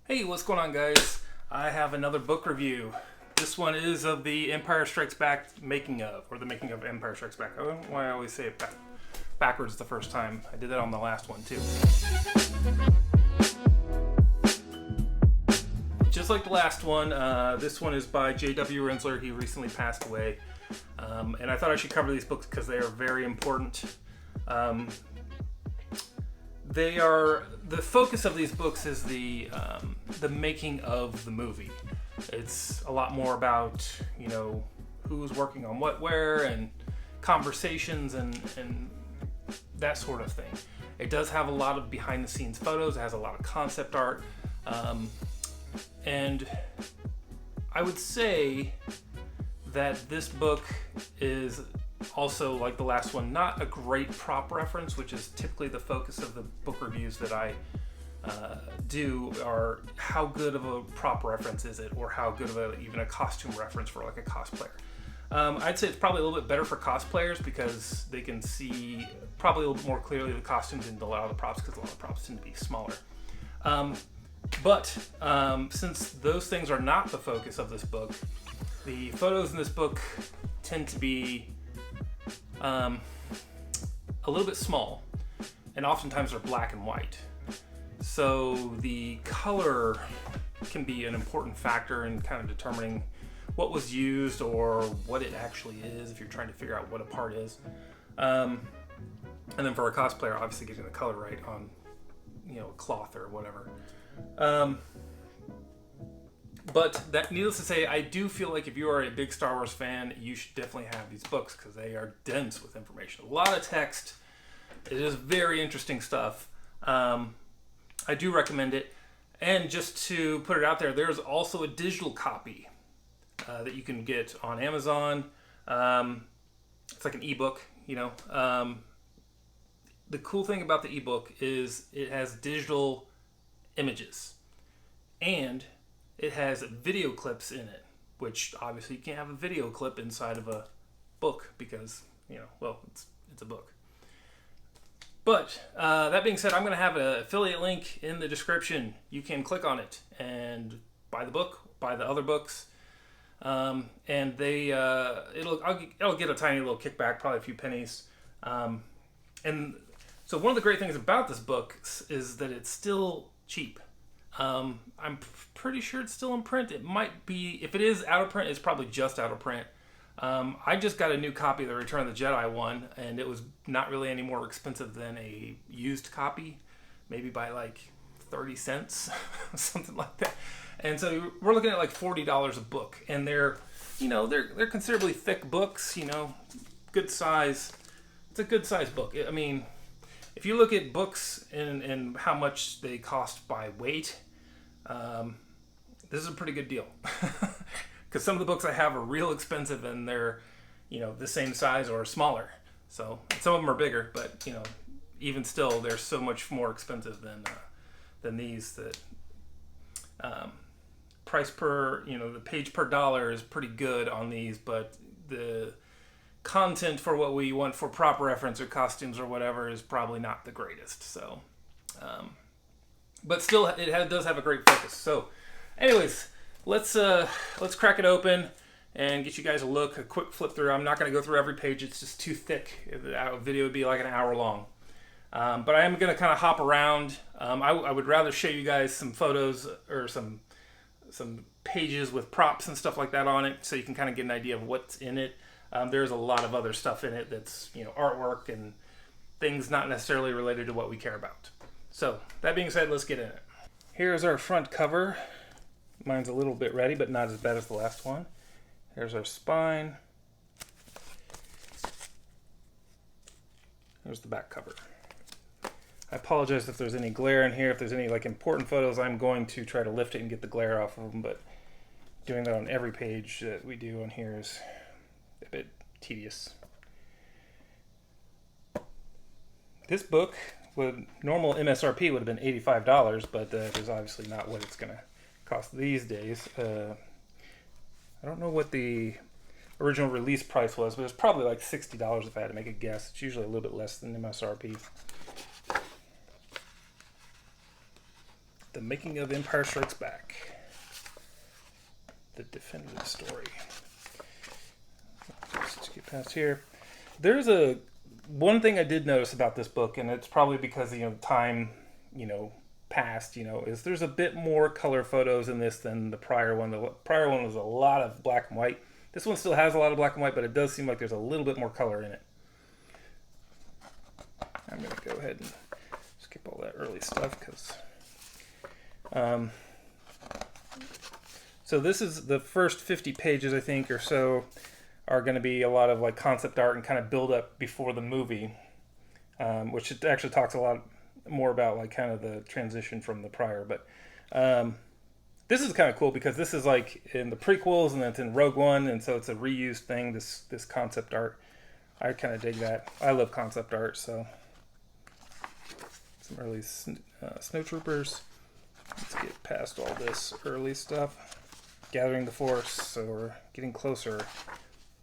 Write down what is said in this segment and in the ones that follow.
Hey, what's going on, guys? I have another book review. This one is of the Empire Strikes Back making of, or the making of Empire Strikes Back. I don't know why I always say it backwards the first time. I did that on the last one, too. Just like the last one, this one is by J.W. Rinzler. He recently passed away. And I thought I should cover these books because they are very important. The focus of these books is the making of the movie. It's a lot more about, who's working on what where and conversations and that sort of thing. It does have a lot of behind the scenes photos. It has a lot of concept art. And I would say that this book is also, like the last one, not a great prop reference, which is typically the focus of the book reviews that I do, are how good of a prop reference is it, or how good of even a costume reference for like a cosplayer. I'd say it's probably a little bit better for cosplayers because they can see probably a little bit more clearly the costumes and a lot of the props, because a lot of the props tend to be smaller. But since those things are not the focus of this book, the photos in this book tend to be a little bit small, and oftentimes they're black and white. So the color can be an important factor in kind of determining what was used or what it actually is if you're trying to figure out what a part is. And then for a cosplayer, obviously getting the color right on, a cloth or whatever. But that, needless to say, I do feel like if you are a big Star Wars fan, you should definitely have these books because they are dense with information. A lot of text. It is very interesting stuff. I do recommend it. And just to put it out there, there's also a digital copy that you can get on Amazon. It's like an ebook, The cool thing about the ebook is it has digital images. And it has video clips in it, which obviously you can't have a video clip inside of a book because, it's a book. But that being said, I'm going to have an affiliate link in the description. You can click on it and buy the book, buy the other books, and I'll get a tiny little kickback, probably a few pennies. And so one of the great things about this book is that it's still cheap. I'm pretty sure it's still in print. It might be, if it is out of print, it's probably just out of print. I just got a new copy of the Return of the Jedi one, and it was not really any more expensive than a used copy, maybe by like 30 cents, something like that. And so we're looking at like $40 a book, and they're considerably thick books, good size. It's a good size book. I mean, if you look at books and how much they cost by weight, this is a pretty good deal. Because some of the books I have are real expensive and they're, the same size or smaller. So some of them are bigger, but even still, they're so much more expensive than these. That price per, the page per dollar is pretty good on these, but the content for what we want for prop reference or costumes or whatever is probably not the greatest. So, but still, it does have a great focus. So, anyways, let's crack it open and get you guys a quick flip through. I'm not going to go through every page; it's just too thick. The video would be like an hour long. But I am going to kind of hop around. I would rather show you guys some photos or some pages with props and stuff like that on it, so you can kind of get an idea of what's in it. There's a lot of other stuff in it that's artwork and things not necessarily related to what we care about. So that being said, let's get in it. Here's our front cover. Mine's a little bit ready, but not as bad as the last one. Here's our spine. Here's the back cover. I apologize if there's any glare in here. If there's any important photos, I'm going to try to lift it and get the glare off of them, but doing that on every page that we do on here is a bit tedious. This book, with normal MSRP, would have been $85, but that is obviously not what it's going to cost these days. I don't know what the original release price was, but it's probably like $60 if I had to make a guess. It's usually a little bit less than MSRP. The Making of Empire Strikes Back. The definitive story. Just get past here. There's one thing I did notice about this book, and it's probably because time, passed. Is there's a bit more color photos in this than the prior one. The prior one was a lot of black and white. This one still has a lot of black and white, but it does seem like there's a little bit more color in it. I'm going to go ahead and skip all that early stuff because. So this is the first 50 pages, I think, or so, are going to be a lot of like concept art and kind of build up before the movie, which it actually talks a lot more about like kind of the transition from the prior. But this is kind of cool because this is like in the prequels and then it's in Rogue One, and so it's a reused thing. This concept art, I kind of dig that. I love concept art, so some early snowtroopers. Let's get past all this early stuff. Gathering the Force, so we're getting closer.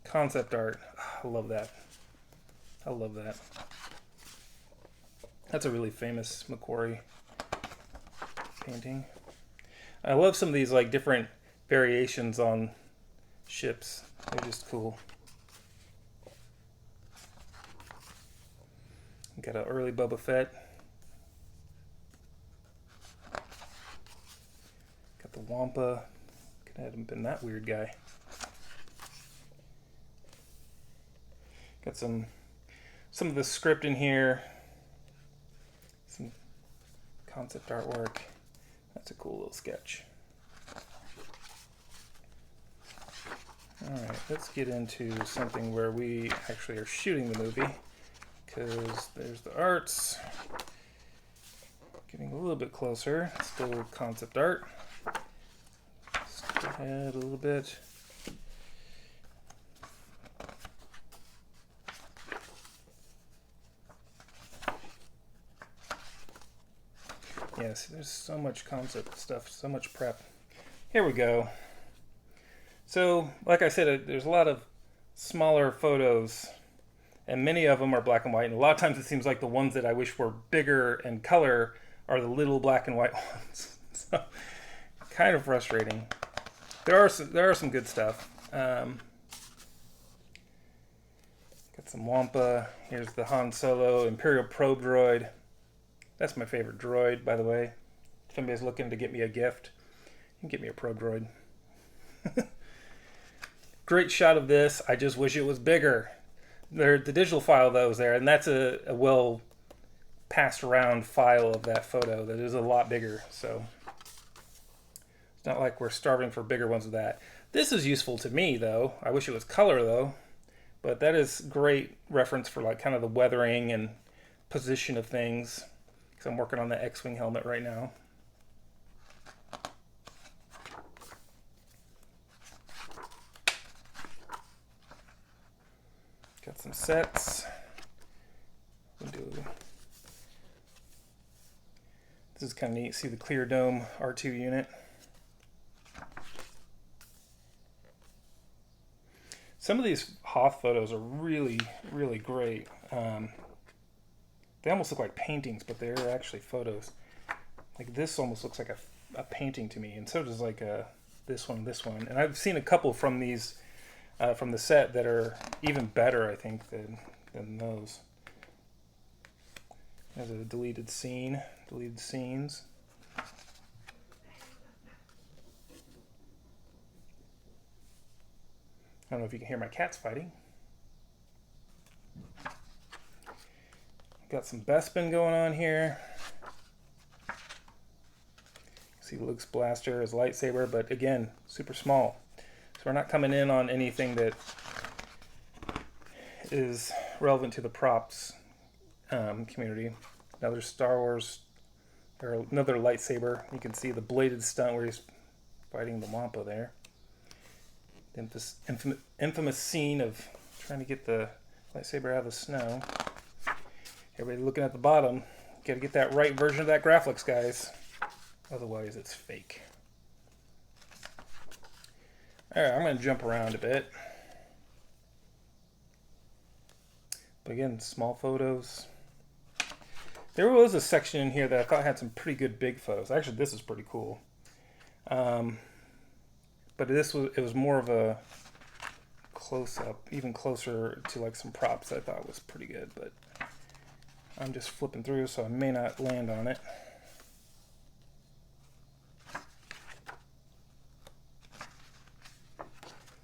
Concept art. I love that. I love that. That's a really famous Macquarie painting. I love some of these like different variations on ships. They're just cool. Got an early Boba Fett. Got the Wampa. Could have been that weird guy. Got some of the script in here. Some concept artwork. That's a cool little sketch. Alright, let's get into something where we actually are shooting the movie. Because there's the arts. Getting a little bit closer. Still concept art. Skip ahead a little bit. Yes, there's so much concept stuff, so much prep. Here we go. So, like I said, there's a lot of smaller photos, and many of them are black and white, and a lot of times it seems like the ones that I wish were bigger in color are the little black and white ones. So, kind of frustrating. There are some good stuff. Got some Wampa. Here's the Han Solo Imperial probe droid. That's my favorite droid, by the way. If anybody's looking to get me a gift, you can get me a probe droid. Great shot of this. I just wish it was bigger. The digital file that was there, and that's a well passed around file of that photo that is a lot bigger. So it's not like we're starving for bigger ones of that. This is useful to me, though. I wish it was color, though. But that is great reference for like kind of the weathering and position of things. Because I'm working on the X-Wing helmet right now. Got some sets. This is kind of neat. See the clear dome R2 unit. Some of these Hoth photos are really, really great. They almost look like paintings, but they're actually photos. Like this almost looks like a painting to me, and so does like this one. And I've seen a couple from these, from the set that are even better, I think, than those. There's a deleted scene, deleted scenes. I don't know if you can hear my cats fighting. Got some Bespin going on here. See Luke's blaster, his lightsaber, but again, super small. So we're not coming in on anything that is relevant to the props community. Another Star Wars, or another lightsaber. You can see the bladed stunt where he's fighting the Wampa there. The infamous scene of trying to get the lightsaber out of the snow. Everybody looking at the bottom. Got to get that right version of that graphics, guys. Otherwise, it's fake. Alright, I'm going to jump around a bit. But again, small photos. There was a section in here that I thought had some pretty good big photos. Actually, this is pretty cool. But it was more of a close up, even closer to like some props I thought was pretty good. But I'm just flipping through, so I may not land on it.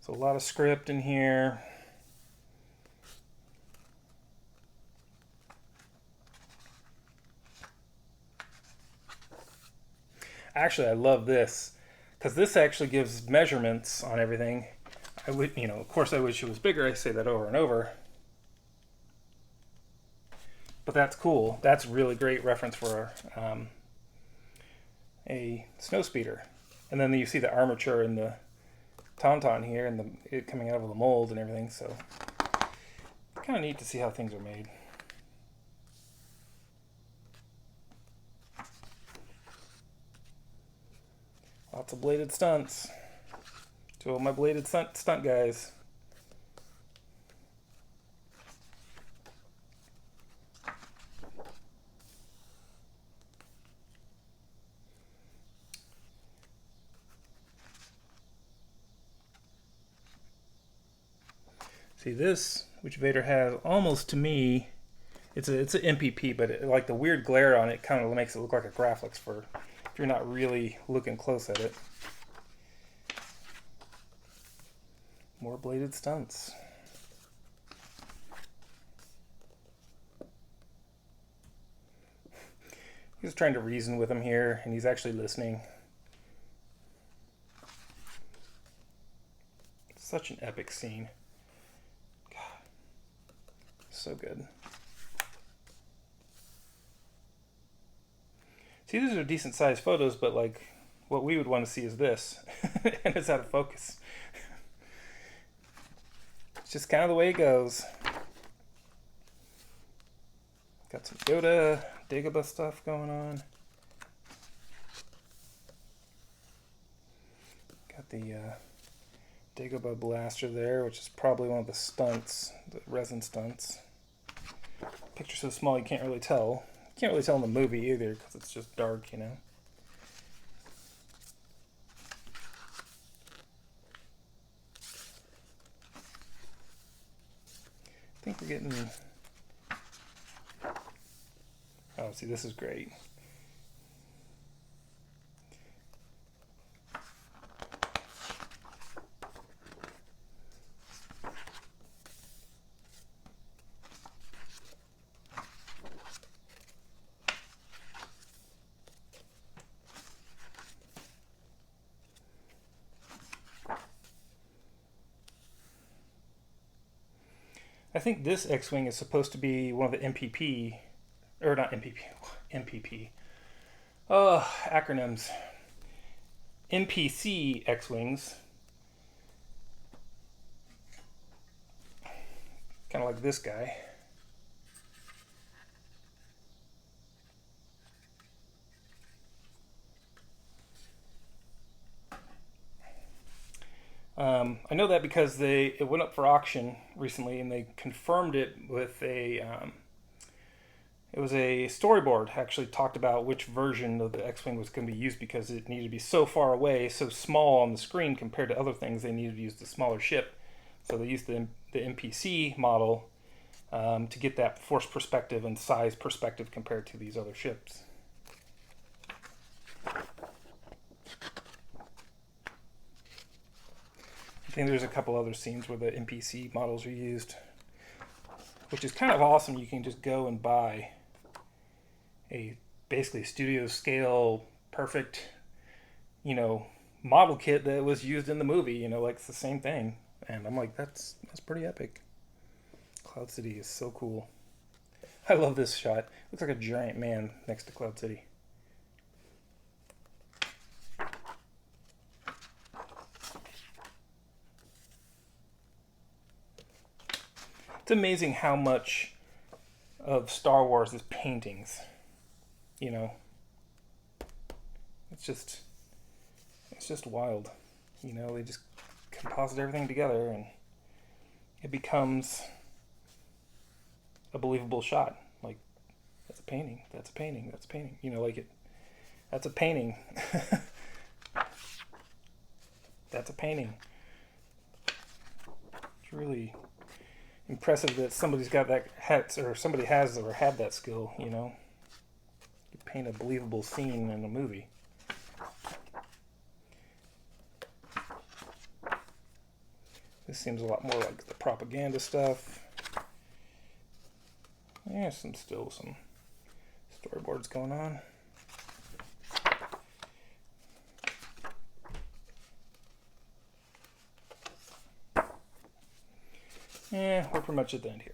So a lot of script in here. Actually, I love this because this actually gives measurements on everything. I would, of course, I wish it was bigger. I say that over and over. But that's cool. That's really great reference for a snowspeeder. And then you see the armature and the tauntaun here and it coming out of the mold and everything. So kind of neat to see how things are made. Lots of bladed stunts. Two of my bladed stunt guys. See this, which Vader has, almost to me, it's an MPP, but like the weird glare on it kind of makes it look like a graphics if you're not really looking close at it. More bladed stunts. He's trying to reason with him here, and he's actually listening. Such an epic scene. God, so good. See, these are decent sized photos, but like what we would want to see is this, and it's out of focus. It's just kind of the way it goes. Got some Yoda, Dagobah stuff going on. Got the Dagobah blaster there, which is probably one of the stunts, the resin stunts. Picture's so small you can't really tell. You can't really tell in the movie either because it's just dark, I think we're getting... Oh, see, this is great. I think this X-Wing is supposed to be one of the MPP, or not MPP, MPP. Oh, acronyms. NPC X-Wings. Kind of like this guy. I know that because it went up for auction recently, and they confirmed it with it was a storyboard. Actually talked about which version of the X-Wing was going to be used because it needed to be so far away, so small on the screen compared to other things. They needed to use the smaller ship, so they used the NPC model to get that force perspective and size perspective compared to these other ships. I think there's a couple other scenes where the NPC models are used, which is kind of awesome. You can just go and buy a basically studio scale, perfect, model kit that was used in the movie. Like it's the same thing, and I'm like, that's pretty epic. Cloud City is so cool. I love this shot. Looks like a giant man next to Cloud City. It's amazing how much of Star Wars is paintings. It's just wild. They just composite everything together and it becomes a believable shot. Like, That's a painting. That's a painting. That's a painting. You know, like it. That's a painting. That's a painting. It's really impressive that somebody's got that or somebody has or had that skill, you know. You paint a believable scene in a movie. This seems a lot more like the propaganda stuff. Yeah, still some storyboards going on. Yeah, we're pretty much at the end here.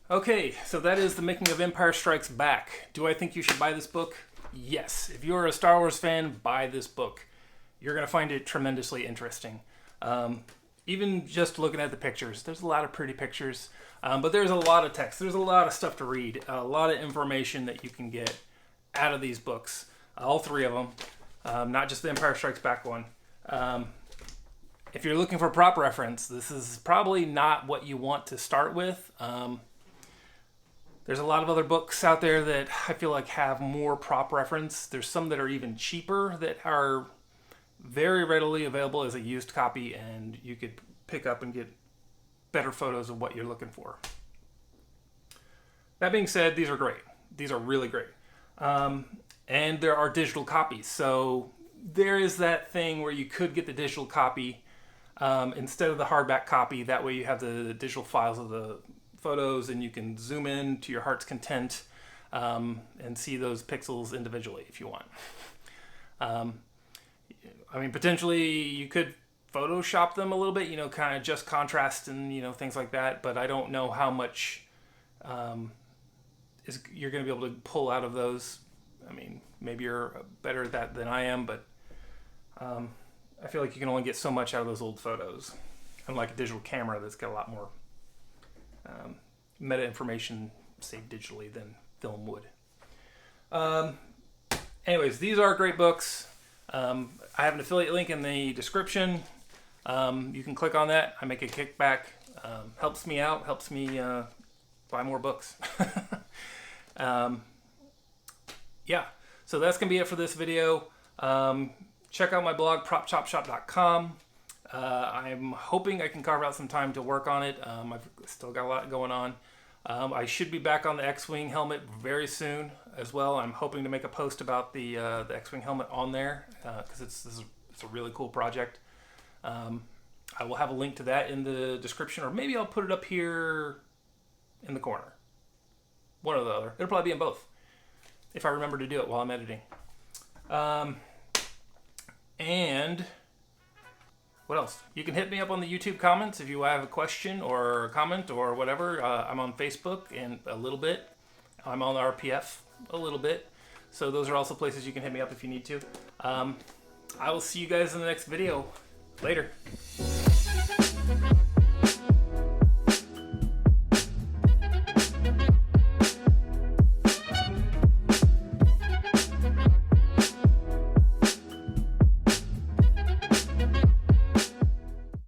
Okay, so that is The Making of Empire Strikes Back. Do I think you should buy this book? Yes. If you're a Star Wars fan, buy this book. You're going to find it tremendously interesting. Even just looking at the pictures, there's a lot of pretty pictures, but there's a lot of text. There's a lot of stuff to read, a lot of information that you can get out of these books. All three of them, not just the Empire Strikes Back one. If you're looking for prop reference, this is probably not what you want to start with. There's a lot of other books out there that I feel like have more prop reference. There's some that are even cheaper that are very readily available as a used copy, and you could pick up and get better photos of what you're looking for. That being said, these are great. These are really great. And there are digital copies. So there is that thing where you could get the digital copy instead of the hardback copy. That way you have the digital files of the photos and you can zoom in to your heart's content and see those pixels individually if you want. I mean, potentially you could Photoshop them a little bit, you know, kind of just contrast and, you know, things like that. But I don't know how much you're going to be able to pull out of those. I mean, maybe you're better at that than I am, but I feel like you can only get so much out of those old photos. Unlike a digital camera that's got a lot more meta information saved digitally than film would. Anyways, these are great books. I have an affiliate link in the description. You can click on that. I make a kickback. Helps me out. Helps me buy more books. Yeah. So that's going to be it for this video. Check out my blog, propchopshop.com. I'm hoping I can carve out some time to work on it. I've still got a lot going on. I should be back on the X-Wing helmet very soon as well. I'm hoping to make a post about the X-Wing helmet on there because it's a really cool project. I will have a link to that in the description, or maybe I'll put it up here in the corner. One or the other. It'll probably be in both if I remember to do it while I'm editing. And what else? You can hit me up on the YouTube comments if you have a question or a comment or whatever. I'm on Facebook and a little bit. I'm on RPF a little bit. So those are also places you can hit me up if you need to. I will see you guys in the next video. Later.